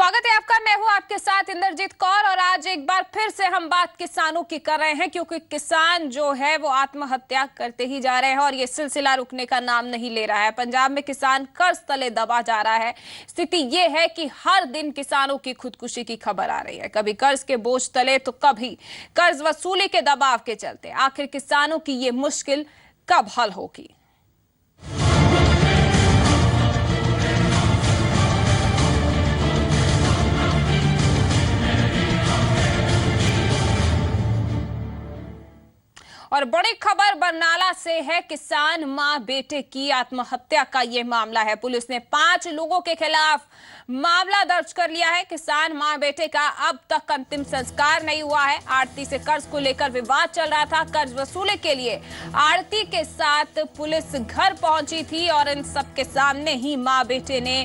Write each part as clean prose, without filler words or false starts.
स्वागत है आपका। मैं हूं आपके साथ इंद्रजीत कौर और आज एक बार फिर से हम बात किसानों की कर रहे हैं, क्योंकि किसान जो है वो आत्महत्या करते ही जा रहे हैं और ये सिलसिला रुकने का नाम नहीं ले रहा है। पंजाब में किसान कर्ज तले दबा जा रहा है। स्थिति ये है कि हर दिन किसानों की खुदकुशी की खबर आ रही है, कभी कर्ज के बोझ तले तो कभी कर्ज वसूली के दबाव के चलते। आखिर किसानों की ये मुश्किल कब हल होगी? और बड़ी खबर बरनाला से है। किसान मां बेटे की आत्महत्या का यह मामला है। पुलिस ने 5 लोगों के खिलाफ मामला दर्ज कर लिया है। किसान मां बेटे का अब तक अंतिम संस्कार नहीं हुआ है। आड़ती से कर्ज को लेकर विवाद चल रहा था। कर्ज वसूली के लिए आड़ती के साथ पुलिस घर पहुंची थी और इन सबके सामने ही मां बेटे ने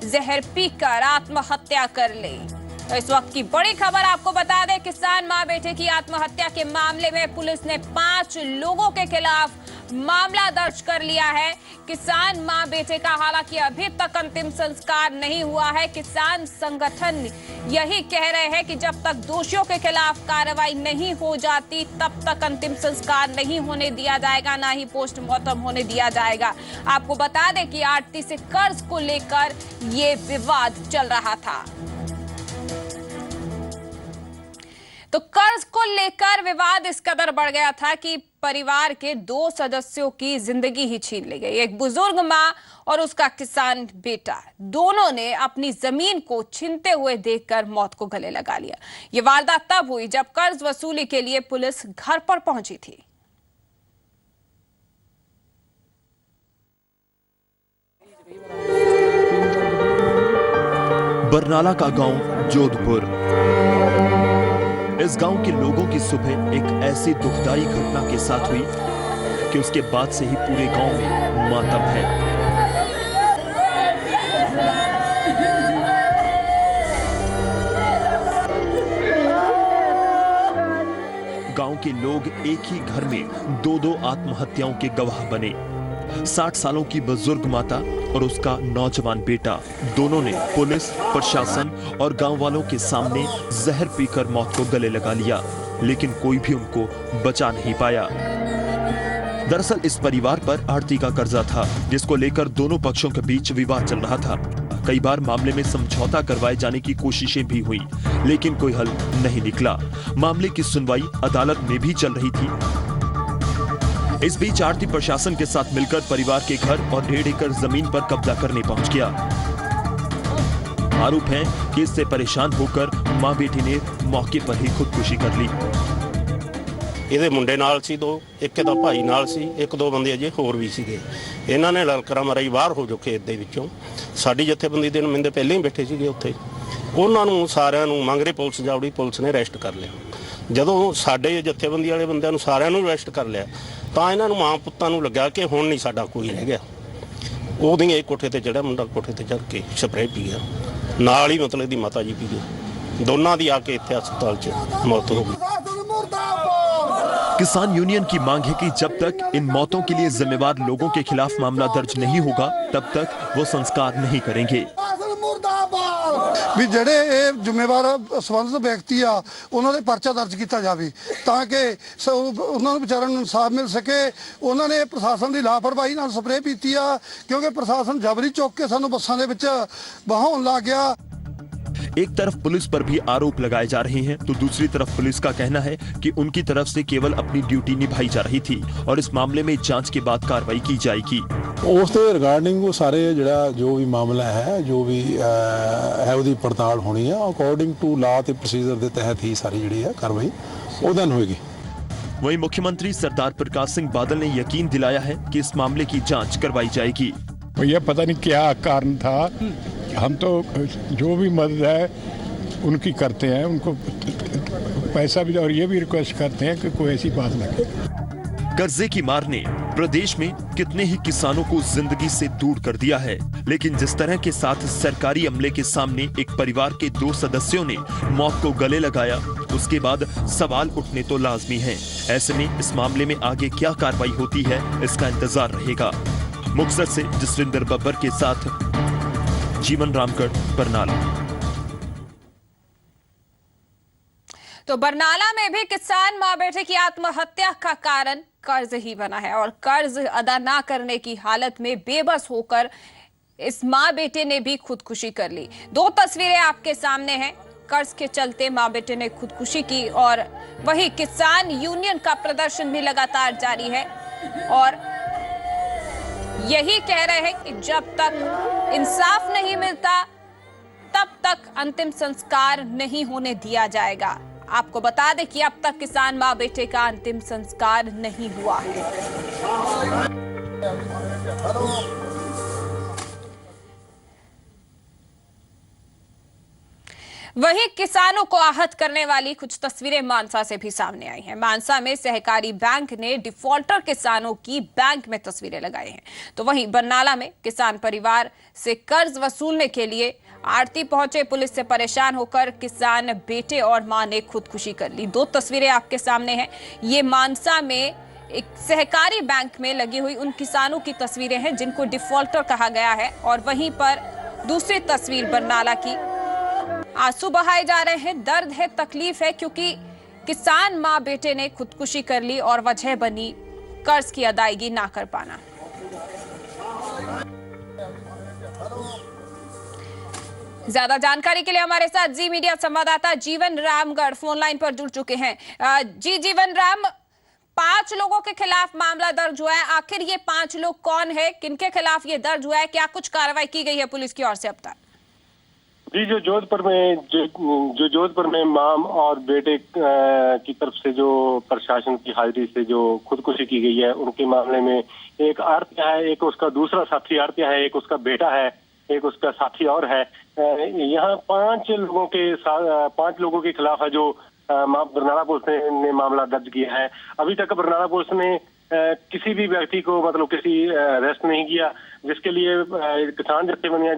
जहर पीकर आत्महत्या कर ली। तो इस वक्त की बड़ी खबर आपको बता दें, किसान मां बेटे की आत्महत्या के मामले में पुलिस ने 5 लोगों के खिलाफ मामला दर्ज कर लिया है। किसान मां बेटे का हालांकि अभी तक अंतिम संस्कार नहीं हुआ है। किसान संगठन यही कह रहे हैं कि जब तक दोषियों के खिलाफ कार्रवाई नहीं हो जाती तब तक अंतिम संस्कार नहीं होने दिया जाएगा, ना ही पोस्टमार्टम होने दिया जाएगा। आपको बता दें कि आड़ती से कर्ज को लेकर ये विवाद चल रहा था। तो कर्ज को लेकर विवाद इस कदर बढ़ गया था कि परिवार के 2 सदस्यों की जिंदगी ही छीन ली गई। एक बुजुर्ग मां और उसका किसान बेटा, दोनों ने अपनी जमीन को छीनते हुए देखकर मौत को गले लगा लिया। ये वारदात तब हुई जब कर्ज वसूली के लिए पुलिस घर पर पहुंची थी। बरनाला का गांव जोधपुर। इस गांव के लोगों की सुबह एक ऐसी दुखदाई घटना के साथ हुई कि उसके बाद से ही पूरे गांव में मातम है। गांव के लोग एक ही घर में 2-2 आत्महत्याओं के गवाह बने। 60 सालों की बुजुर्ग माता और उसका नौजवान बेटा, दोनों ने पुलिस, प्रशासन और गांव वालों के सामने जहर पीकर मौत को गले लगा लिया, लेकिन कोई भी उनको बचा नहीं पाया। दरअसल इस परिवार पर आड़ती का कर्जा था, जिसको लेकर दोनों पक्षों के बीच विवाद चल रहा था। कई बार मामले में समझौता करवाए जाने की कोशिशें भी हुई, लेकिन कोई हल नहीं निकला। मामले की सुनवाई अदालत में भी चल रही थी। इस बीच आड़ती प्रशासन के साथ मिलकर परिवार के घर और 1.5 एकड़ जमीन पर कब्जा करने पहुंच गया। आरोप है कि इससे परेशान होकर मां बेटी ने मौके पर ही खुदकुशी कर ली। ਇਹਦੇ ਮੁੰਡੇ ਨਾਲ ਸੀ 2, ਇੱਕ ਇਹਦਾ ਭਾਈ ਨਾਲ ਸੀ, 1-2 ਬੰਦੇ ਅਜੇ ਹੋਰ ਵੀ ਸੀਗੇ। ਇਹਨਾਂ ਨੇ ਲਲਕਰਾ ਮਾਰੀ ਬਾਹਰ ਹੋ ਜੋ ਖੇਤ ਦੇ ਵਿੱਚੋਂ। ਸਾਡੀ ਜਥੇਬੰਦੀ ਦੇ ਨੁਮਾਇੰਦੇ ਪਹਿਲਾਂ ਹੀ ਬੈਠੇ ਸੀਗੇ ਉੱਥੇ। ਉਹਨਾਂ ਨੂੰ ਸਾਰਿਆਂ ਨੂੰ ਮੰਗਰੇ ਪੁਲਿਸ ਜਾਵੜੀ ਪੁਲਿਸ ਨੇ ਅਰੈਸਟ ਕਰ ਲਿਆ। ਜਦੋਂ ਸਾਡੇ ਜਥੇਬੰਦੀ ਵਾਲੇ ਬੰਦਿਆਂ ਨੂੰ ਸਾਰਿਆਂ ਨੂੰ ਅਰੈਸਟ ਕਰ ਲਿਆ ਤਾਂ ਇਹਨਾਂ ਨੂੰ ਮਾਂ ਪੁੱਤਾਂ ਨੂੰ ਲੱਗਾ ਕਿ ਹੁਣ ਨਹੀਂ ਸਾਡਾ ਕੋਈ ਰਹਿ ਗਿਆ। ਉਹਦੀਆਂ ਇਹ ਕੋਠੇ ਤੇ ਚੜਿਆ ਮੁੰਡਾ, ਕੋਠੇ ਤੇ ਚੜ ਕੇ ਸਪਰੇਅ ਪੀ ਗਿਆ, ਨਾਲ ਹੀ ਮਤਲਬ ਦੀ ਮਾਤਾ ਜੀ ਪੀ ਗਏ। ਦੋਨਾਂ ਦੀ ਆ ਕੇ ਇੱਥੇ ਹਸਪਤਾਲ 'ਚ मौत हो गई। किसान यूनियन की मांग है कि जब तक इन मौतों के लिए जिम्मेवार लोगों के खिलाफ मामला दर्ज नहीं होगा तब तक वो संस्कार नहीं करेंगे। भी ਜਿਹੜੇ ਇਹ ਜ਼ਿੰਮੇਵਾਰ ਸੰਬੰਧਿਤ ਵਿਅਕਤੀ ਆ ਉਹਨਾਂ ਦੇ ਪਰਚਾ ਦਰਜ ਕੀਤਾ ਜਾਵੇ ਤਾਂ ਕਿ ਉਹਨਾਂ ਨੂੰ ਵਿਚਾਰਿਆਂ ਨੂੰ ਇਨਸਾਫ ਮਿਲ ਸਕੇ। ਉਹਨਾਂ ਨੇ ਪ੍ਰਸ਼ਾਸਨ ਦੀ ਲਾਪਰਵਾਹੀ ਨਾਲ ਸਪਰੇਅ ਪੀਤੀ ਆ, ਕਿਉਂਕਿ ਪ੍ਰਸ਼ਾਸਨ ਜਬਰੀ ਚੁੱਕ ਕੇ ਸਾਨੂੰ ਬੱਸਾਂ ਦੇ ਵਿੱਚ ਬਹਾਉਣ ਲੱਗ ਗਿਆ। एक तरफ पुलिस पर भी आरोप लगाए जा रहे हैं, तो दूसरी तरफ पुलिस का कहना है कि उनकी तरफ से केवल अपनी ड्यूटी निभाई जा रही थी और इस मामले में जांच के बाद कार्रवाई की जाएगी। उस रिगार्डिंग वो सारे जो भी मामला है, जो भी है उसकी पड़ताल होनी है अकॉर्डिंग टू लॉ ते प्रोसीजर के तहत ही सारी जी है कार्रवाई वो दिन होगी। वहीं मुख्यमंत्री सरदार प्रकाश सिंह बादल ने यकीन दिलाया है कि इस मामले की जांच करवाई जाएगी। भैया पता नहीं क्या कारण था, हम तो जो भी मदद है उनकी करते हैं, उनको पैसा भी, और ये भी रिक्वेस्ट करते हैं कि कोई ऐसी बात ना करे। कर्जे की मार ने प्रदेश में कितने ही किसानों को जिंदगी से दूर कर दिया है, लेकिन जिस तरह के साथ सरकारी अमले के सामने एक परिवार के 2 सदस्यों ने मौत को गले लगाया, उसके बाद सवाल उठने तो लाजमी हैं। ऐसे में इस मामले में आगे क्या कार्रवाई होती है, इसका इंतजार रहेगा। मुक्तसर से जसविंदर बब्बर के साथ जीवन रामगढ़, बरनाला। तो बरनाला में भी किसान मां बेटे की आत्महत्या का कारण कर्ज ही बना है और कर्ज अदा ना करने की हालत में बेबस होकर इस मां बेटे ने भी खुदकुशी कर ली। दो तस्वीरें आपके सामने हैं। कर्ज के चलते मां बेटे ने खुदकुशी की और वही किसान यूनियन का प्रदर्शन भी लगातार जारी है और यही कह रहे हैं कि जब तक इंसाफ नहीं मिलता तब तक अंतिम संस्कार नहीं होने दिया जाएगा। आपको बता दें कि अब तक किसान मां बेटे का अंतिम संस्कार नहीं हुआ है। वहीं किसानों को आहत करने वाली कुछ तस्वीरें मानसा से भी सामने आई हैं। मानसा में सहकारी बैंक ने डिफॉल्टर किसानों की बैंक में तस्वीरें लगाई हैं, तो वहीं बरनाला में किसान परिवार से कर्ज वसूलने के लिए आरती पहुंचे पुलिस से परेशान होकर किसान बेटे और मां ने खुदकुशी कर ली। दो तस्वीरें आपके सामने हैं। ये मानसा में एक सहकारी बैंक में लगी हुई उन किसानों की तस्वीरें हैं जिनको डिफॉल्टर कहा गया है और वहीं पर दूसरी तस्वीर बरनाला की। आंसू बहाए जा रहे हैं, दर्द है, तकलीफ है, क्योंकि किसान मां बेटे ने खुदकुशी कर ली और वजह बनी कर्ज की अदायगी ना कर पाना। ज्यादा जानकारी के लिए हमारे साथ जी मीडिया संवाददाता जीवन रामगढ़ फोन लाइन पर जुड़ चुके हैं। जी जीवन राम, 5 लोगों के खिलाफ मामला दर्ज हुआ है। आखिर ये 5 लोग कौन है, किनके खिलाफ ये दर्ज हुआ है, क्या कुछ कार्रवाई की गई है पुलिस की ओर से अब तक? जी, जो जोधपुर में माम और बेटे की तरफ से जो प्रशासन की हाजिरी से जो खुदकुशी की गई है, उनके मामले में एक आरतिया है, एक उसका दूसरा साथी आरतिया है, एक उसका बेटा है, एक उसका साथी और है। यहाँ 5 लोगों के खिलाफ है जो बरनाला पुलिस ने मामला दर्ज किया है। अभी तक बरनाला पुलिस ने किसी भी व्यक्ति को मतलब किसी अरेस्ट नहीं किया, जिसके लिए किसान जत्थेबंदियां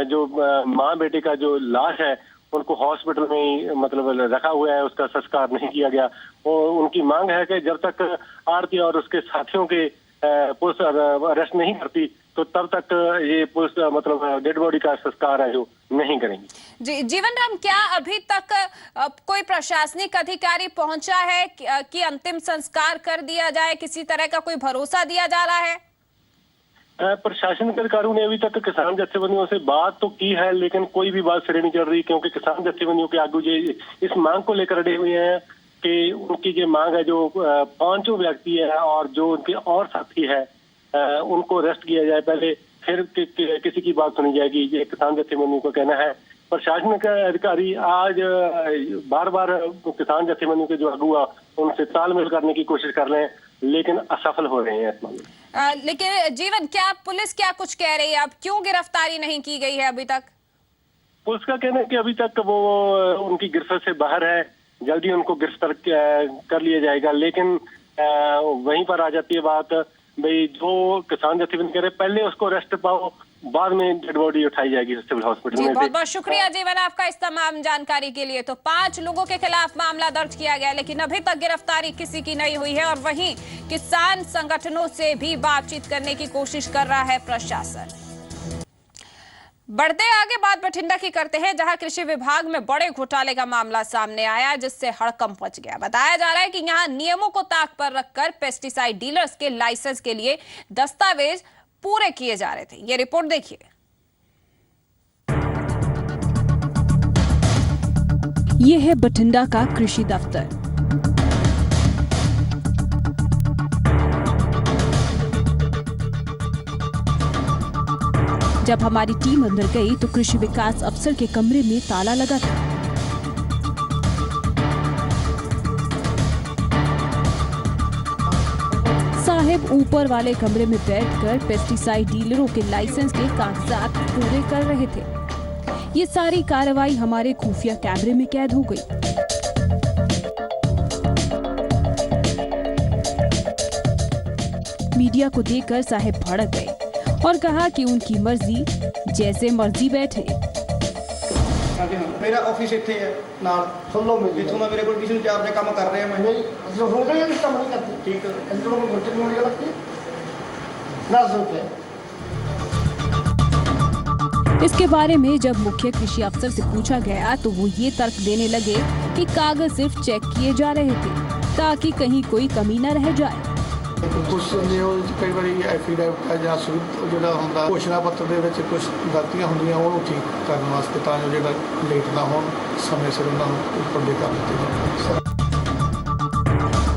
जो माँ बेटे का जो लाश है उनको हॉस्पिटल में ही मतलब रखा हुआ है, उसका संस्कार नहीं किया गया। और उनकी मांग है कि जब तक आरती और उसके साथियों के पुलिस अरेस्ट नहीं करती तो तब तक ये पुलिस मतलब डेड बॉडी का संस्कार है जो नहीं करेंगी। जी जीवन राम, क्या अभी तक कोई प्रशासनिक अधिकारी पहुंचा है कि अंतिम संस्कार कर दिया जाए? किसी तरह का कोई भरोसा दिया जा रहा है? प्रशासनिक अधिकारियों ने अभी तक किसान जत्थेबंदियों से बात तो की है, लेकिन कोई भी बात सिरे नहीं चढ़ रही, क्योंकि किसान जत्थेबंदियों के आगू इस मांग को लेकर अड़े हुए हैं कि उनकी जो मांग है, जो 5 व्यक्ति है और जो उनके और साथी है उनको अरेस्ट किया जाए पहले, फिर किसी की बात सुनी जाएगी। ये किसान जत्थेबंदियों का कहना है। प्रशासनिक अधिकारी आज बार बार किसान जत्थेबंदियों के जो अगुआ उनसे तालमेल करने की कोशिश कर रहे हैं, लेकिन असफल हो रहे हैं इस मामले। लेकिन जीवन, क्या पुलिस क्या कुछ कह रही है? अब क्यों गिरफ्तारी नहीं की गई है अभी तक? पुलिस का कहना है कि अभी तक वो उनकी गिरफ्त से बाहर है, जल्दी उनको गिरफ्तार कर लिया जाएगा। लेकिन वहीं पर आ जाती है बात, भाई जो किसान जत्थेबंदी कह रहे पहले उसको अरेस्ट पाओ, बाद में डेड बॉडी उठाई जाएगी सिविल हॉस्पिटल में। बहुत बहुत शुक्रिया जीवन आपका इस तमाम जानकारी के लिए। तो 5 लोगों के खिलाफ मामला दर्ज किया गया, लेकिन अभी तक गिरफ्तारी किसी की नहीं हुई है और वहीं किसान संगठनों से भी बातचीत करने की कोशिश कर रहा है प्रशासन। बढ़ते आगे बात बठिंडा की करते हैं, जहां कृषि विभाग में बड़े घोटाले का मामला सामने आया, जिससे हड़कंप मच गया। बताया जा रहा है कि यहां नियमों को ताक पर रखकर पेस्टिसाइड डीलर्स के लाइसेंस के लिए दस्तावेज पूरे किए जा रहे थे। ये रिपोर्ट देखिए। ये है बठिंडा का कृषि दफ्तर। जब हमारी टीम अंदर गई तो कृषि विकास अफसर के कमरे में ताला लगा था। साहब ऊपर वाले कमरे में बैठकर पेस्टिसाइड डीलरों के लाइसेंस के कागजात पूरे कर रहे थे। ये सारी कार्रवाई हमारे खुफिया कैमरे में कैद हो गई। मीडिया को देखकर साहब भड़क गए और कहा कि उनकी मर्जी, जैसे मर्जी बैठे। मेरा ऑफिस ਇੱਥੇ ਹੈ ਨਾਲ ਸੁਣ ਲਓ ਮੈਂ ਜਿੱਥੋਂ ਮੈਂ ਮੇਰੇ ਕੋਲ ਕਿਸੇ ਚਾਰ ਦੇ ਕੰਮ ਕਰ ਰਿਹਾ ਮੈਂ ਜੋ ਹੋ ਗਿਆ ਇਸ ਕੰਮ ਨਹੀਂ ਕਰਦੀ ਠੀਕ ਹੈ ਇਸ ਤੋਂ ਕੋਈ ਗੁੱਟ ਨਹੀਂ ਲੱਗਦੀ ਨਾ ਜ਼ਰੂਰ इसके बारे में जब मुख्य कृषि अफसर से पूछा गया तो वो ये तर्क देने लगे कि कागज सिर्फ चेक किए जा रहे थे ताकि कहीं कोई कमी न रह जाए। कुछ कई बार एफीडेविट ਜਾਂ ਜਿਹੜਾ ਹੁੰਦਾ ਘੋਸ਼ਣਾ ਪੱਤਰ ਦੇ ਵਿੱਚ ਕੁਝ ਗਲਤੀਆਂ ਹੁੰਦੀਆਂ ਉਹਨੂੰ ਠੀਕ ਕਰਨ ਵਾਸਤੇ ਤਾਂ ਜੋ ਜਿਹੜਾ ਲੇਟ ਨਾ ਹੋਣ ਸਮੇਂ ਸਿਰ ਉਹਨਾਂ ਨੂੰ ਉੱਪਰ ਦੇ ਕਰ ਦਿੱਤੇ ਜਾਣ।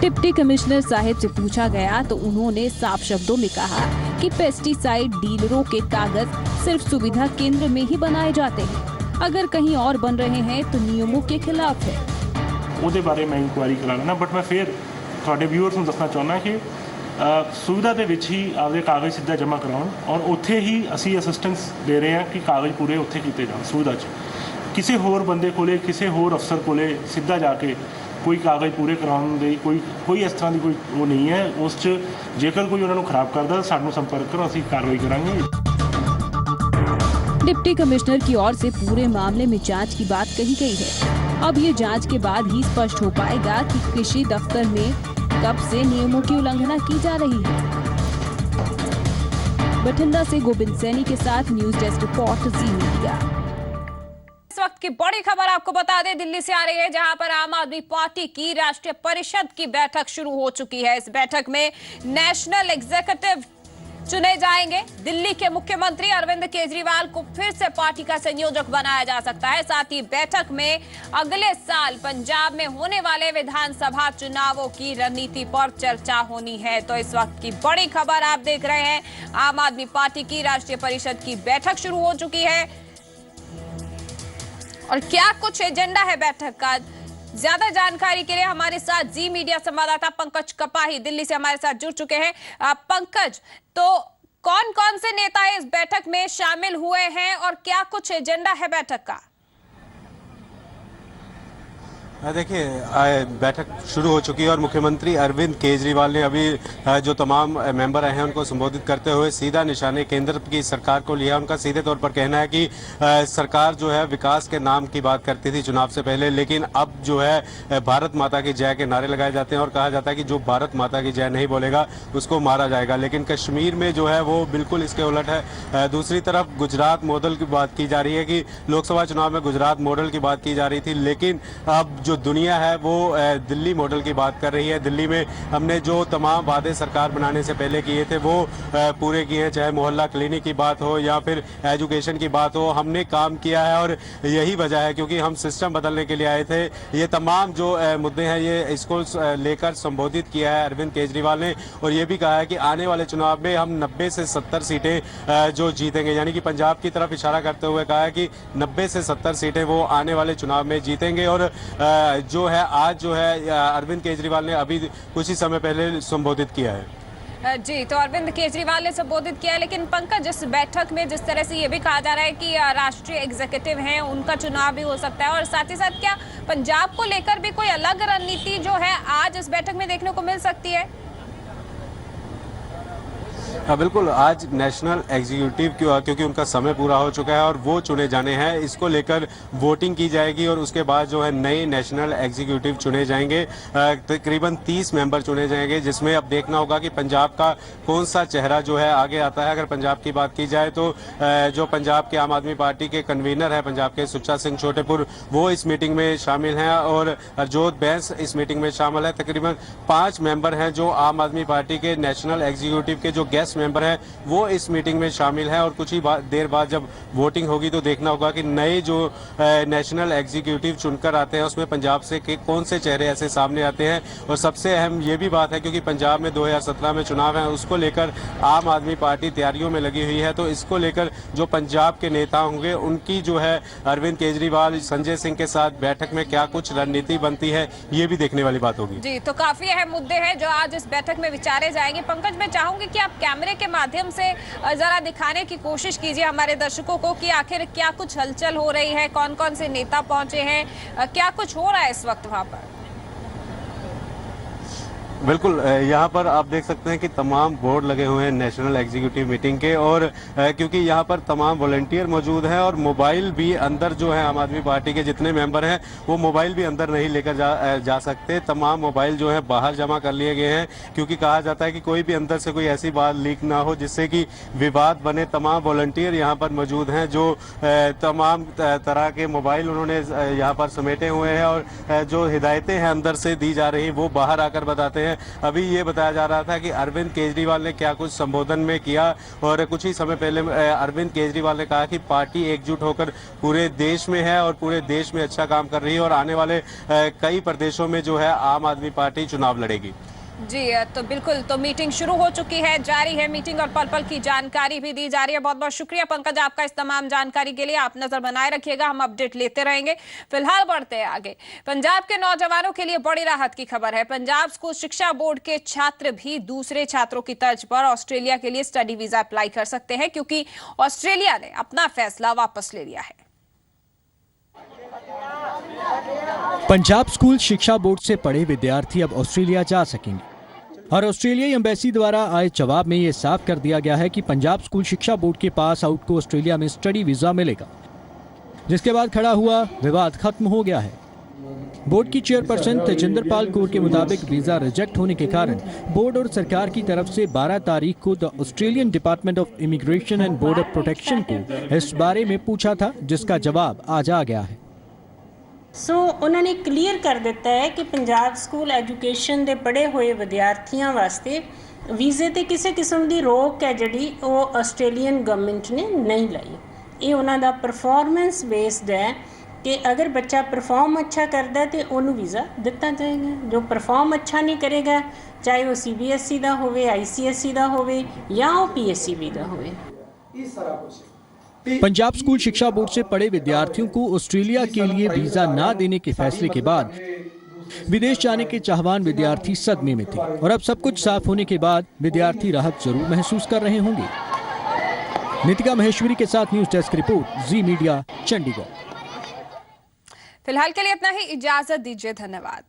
डिप्टी कमिश्नर साहिब से पूछा गया तो उन्होंने साफ शब्दों में कहा कि पेस्टिसाइड डीलरों के कागज सिर्फ सुविधा केंद्र में ही बनाए जाते हैं, अगर कहीं और बन रहे हैं तो नियमों के खिलाफ है। ਉਹਦੇ ਬਾਰੇ ਮੈਂ ਇਨਕੁਆਇਰੀ ਕਰਾ ਲੈਣਾ, ਬਟ ਮੈਂ ਫਿਰ ਤੁਹਾਡੇ ਵਿਊਅਰਸ ਨੂੰ ਦੱਸਣਾ ਚਾਹੁੰਦਾ ਕਿ ਸੁਵਿਧਾ ਦੇ ਵਿੱਚ ਹੀ ਆਪਦੇ ਕਾਗਜ਼ ਸਿੱਧਾ ਜਮ੍ਹਾਂ ਕਰਾਉਣ ਔਰ ਉੱਥੇ ਹੀ ਅਸੀਂ ਅਸਿਸਟੈਂਸ ਦੇ ਰਹੇ ਹਾਂ ਕਿ ਕਾਗਜ਼ ਪੂਰੇ ਉੱਥੇ ਕੀਤੇ ਜਾਣ ਸੁਵਿਧਾ 'ਚ। ਕਿਸੇ ਹੋਰ ਬੰਦੇ ਕੋਲੇ ਕਿਸੇ ਹੋਰ ਅਫਸਰ ਕੋਲੇ ਸਿੱਧਾ ਜਾ ਕੇ ਕੋਈ ਕਾਗਜ਼ ਪੂਰੇ ਕਰਾਉਣ ਦੇ ਕੋਈ ਇਸ ਤਰ੍ਹਾਂ ਦੀ ਕੋਈ ਉਹ ਨਹੀਂ ਹੈ। ਉਸ 'ਚ ਜੇਕਰ ਕੋਈ ਉਹਨਾਂ ਨੂੰ ਖਰਾਬ ਕਰਦਾ ਸਾਨੂੰ ਸੰਪਰਕ ਕਰੋ, ਅਸੀਂ ਕਾਰਵਾਈ ਕਰਾਂਗੇ। डिप्टी कमिश्नर की ओर से पूरे मामले में जांच की बात कही गई है। अब ये जांच के बाद ही स्पष्ट हो पाएगा कि कृषि दफ्तर में कब से नियमों की उल्लंघना की जा रही है। बठिंडा से गोविंद सैनी के साथ न्यूज डेस्क रिपोर्ट जी मीडिया। इस वक्त की बड़ी खबर आपको बता दें, दिल्ली से आ रही है, जहां पर आम आदमी पार्टी की राष्ट्रीय परिषद की बैठक शुरू हो चुकी है। इस बैठक में नेशनल एग्जीक्यूटिव चुने जाएंगे। दिल्ली के मुख्यमंत्री अरविंद केजरीवाल को फिर से पार्टी का संयोजक बनाया जा सकता है। साथ ही बैठक में अगले साल पंजाब में होने वाले विधानसभा चुनावों की रणनीति पर चर्चा होनी है। तो इस वक्त की बड़ी खबर आप देख रहे हैं, आम आदमी पार्टी की राष्ट्रीय परिषद की बैठक शुरू हो चुकी है और क्या कुछ एजेंडा है बैठक का, ज्यादा जानकारी के लिए हमारे साथ जी मीडिया संवाददाता पंकज कपाही दिल्ली से हमारे साथ जुड़ चुके हैं। पंकज, तो कौन कौन से नेता इस बैठक में शामिल हुए हैं और क्या कुछ एजेंडा है बैठक का? देखिए, बैठक शुरू हो चुकी है और मुख्यमंत्री अरविंद केजरीवाल ने अभी जो तमाम मेंबर आए हैं उनको संबोधित करते हुए सीधा निशाने केंद्र की सरकार को लिया। उनका सीधे तौर पर कहना है कि सरकार जो है विकास के नाम की बात करती थी चुनाव से पहले, लेकिन अब जो है भारत माता की जय के नारे लगाए जाते हैं और कहा जाता है कि जो भारत माता की जय नहीं बोलेगा उसको मारा जाएगा। लेकिन कश्मीर में जो है वो बिल्कुल इसके उलट है। दूसरी तरफ गुजरात मॉडल की बात की जा रही है कि लोकसभा चुनाव में गुजरात मॉडल की बात की जा रही थी, लेकिन अब जो दुनिया है वो दिल्ली मॉडल की बात कर रही है। दिल्ली में हमने जो तमाम वादे सरकार बनाने से पहले किए थे वो पूरे किए हैं, चाहे मोहल्ला क्लिनिक की बात हो या फिर एजुकेशन की बात हो, हमने काम किया है और यही वजह है क्योंकि हम सिस्टम बदलने के लिए आए थे। ये तमाम जो मुद्दे हैं ये इसको लेकर संबोधित किया है अरविंद केजरीवाल ने और ये भी कहा है कि आने वाले चुनाव में हम 90 से 70 सीटें जो जीतेंगे, यानी कि पंजाब की तरफ इशारा करते हुए कहा है कि 90 से 70 सीटें वो आने वाले चुनाव में जीतेंगे। और जो है आज जो है अरविंद केजरीवाल ने अभी कुछ ही समय पहले संबोधित किया है। जी, तो अरविंद केजरीवाल ने संबोधित किया है, लेकिन पंकज इस बैठक में जिस तरह से ये भी कहा जा रहा है कि राष्ट्रीय एग्जीक्यूटिव हैं उनका चुनाव भी हो सकता है और साथ ही साथ क्या पंजाब को लेकर भी कोई अलग रणनीति जो है आज इस बैठक में देखने को मिल सकती है? बिल्कुल, आज नेशनल एग्जीक्यूटिव क्योंकि उनका समय पूरा हो चुका है और वो चुने जाने हैं, इसको लेकर वोटिंग की जाएगी और उसके बाद जो है नए नेशनल एग्जीक्यूटिव चुने जाएंगे। तकरीबन 30 मेंबर चुने जाएंगे, जिसमें अब देखना होगा कि पंजाब का कौन सा चेहरा जो है आगे आता है। अगर पंजाब की बात की जाए तो जो पंजाब के आम आदमी पार्टी के कन्वीनर है पंजाब के सुच्चा सिंह छोटेपुर, वो इस मीटिंग में शामिल हैं और हरजोत बैंस इस मीटिंग में शामिल है। तकरीबन 5 मेंबर हैं जो आम आदमी पार्टी के नेशनल एग्जीक्यूटिव के जो गेस्ट मेंबर हैं वो इस मीटिंग में शामिल हैं और कुछ ही देर बाद जब वोटिंग होगी तो देखना होगा कि नए जो नेशनल एग्जीक्यूटिव चुनकर आते हैं उसमें पंजाब से कौन से चेहरे ऐसे सामने आते हैं। और सबसे अहम ये भी बात है क्योंकि पंजाब में 2017 में चुनाव है, उसको लेकर आम आदमी पार्टी तैयारियों में लगी हुई है, तो इसको लेकर जो पंजाब के नेता होंगे उनकी जो है अरविंद केजरीवाल संजय सिंह के साथ बैठक में क्या कुछ रणनीति बनती है ये भी देखने वाली बात होगी। जी, तो काफी अहम मुद्दे हैं जो आज इस बैठक में विचारे जाएंगे। पंकज, मैं चाहूंगी कि आप कैमरे के माध्यम से जरा दिखाने की कोशिश कीजिए हमारे दर्शकों को कि आखिर क्या कुछ हलचल हो रही है, कौन कौन से नेता पहुंचे हैं, क्या कुछ हो रहा है इस वक्त वहां पर। बिल्कुल, यहाँ पर आप देख सकते हैं कि तमाम बोर्ड लगे हुए हैं नेशनल एग्जीक्यूटिव मीटिंग के, और क्योंकि यहाँ पर तमाम वॉलंटियर मौजूद हैं और मोबाइल भी अंदर जो है आम आदमी पार्टी के जितने मेंबर हैं वो मोबाइल भी अंदर नहीं लेकर जा सकते। तमाम मोबाइल जो है बाहर जमा कर लिए गए हैं, क्योंकि कहा जाता है कि कोई भी अंदर से कोई ऐसी बात लीक ना हो जिससे कि विवाद बने। तमाम वॉलंटियर यहाँ पर मौजूद हैं जो तमाम तरह के मोबाइल उन्होंने यहाँ पर समेटे हुए हैं, और जो हिदायतें हैं अंदर से दी जा रही वो बाहर आकर बताते हैं। अभी ये बताया जा रहा था कि अरविंद केजरीवाल ने क्या कुछ संबोधन में किया, और कुछ ही समय पहले अरविंद केजरीवाल ने कहा कि पार्टी एकजुट होकर पूरे देश में है और पूरे देश में अच्छा काम कर रही है, और आने वाले कई प्रदेशों में जो है आम आदमी पार्टी चुनाव लड़ेगी। जी तो बिल्कुल, तो मीटिंग शुरू हो चुकी है, जारी है मीटिंग और पल पल की जानकारी भी दी जा रही है। बहुत बहुत शुक्रिया पंकज आपका इस तमाम जानकारी के लिए। आप नजर बनाए रखिएगा, हम अपडेट लेते रहेंगे। फिलहाल बढ़ते हैं आगे। पंजाब के नौजवानों के लिए बड़ी राहत की खबर है। पंजाब स्कूल शिक्षा बोर्ड के छात्र भी दूसरे छात्रों की तर्ज पर ऑस्ट्रेलिया के लिए स्टडी वीजा अप्लाई कर सकते हैं, क्योंकि ऑस्ट्रेलिया ने अपना फैसला वापस ले लिया है। पंजाब स्कूल शिक्षा बोर्ड से पढ़े विद्यार्थी अब ऑस्ट्रेलिया जा सकेंगे, और ऑस्ट्रेलियाई एम्बेसी द्वारा आए जवाब में ये साफ कर दिया गया है कि पंजाब स्कूल शिक्षा बोर्ड के पास आउट को ऑस्ट्रेलिया में स्टडी वीजा मिलेगा, जिसके बाद खड़ा हुआ विवाद खत्म हो गया है। बोर्ड की चेयरपर्सन तेजिंदर पाल कौर के मुताबिक वीजा रिजेक्ट होने के कारण बोर्ड और सरकार की तरफ से 12 तारीख को the Australian department of immigration and border protection को इस बारे में पूछा था, जिसका जवाब आज आ गया है। उन्होंने क्लीयर कर दिता है कि पंजाब स्कूल एजुकेशन के पढ़े हुए विद्यार्थियों वास्ते वीजे ते किसी किस्म की रोक है जिहड़ी वो ऑस्ट्रेलियन गवर्नमेंट ने नहीं लाई। ये उन्होंने परफॉर्मेंस बेस्ड है कि अगर बच्चा परफॉर्म अच्छा करता है तो उन्होंने वीज़ा दिता जाएगा। जो परफॉर्म अच्छा नहीं करेगा, चाहे वो CBSE का होवे, ICSE का होवे या वो PSCB का होवे, इस सारा कुछ। पंजाब स्कूल शिक्षा बोर्ड से पढ़े विद्यार्थियों को ऑस्ट्रेलिया के लिए वीजा न देने के फैसले के बाद विदेश जाने के चाहवान विद्यार्थी सदमे में थे, और अब सब कुछ साफ होने के बाद विद्यार्थी राहत जरूर महसूस कर रहे होंगे। नितिका महेश्वरी के साथ न्यूज डेस्क रिपोर्ट, जी मीडिया, चंडीगढ़। फिलहाल के लिए इतना ही, इजाजत दीजिए, धन्यवाद।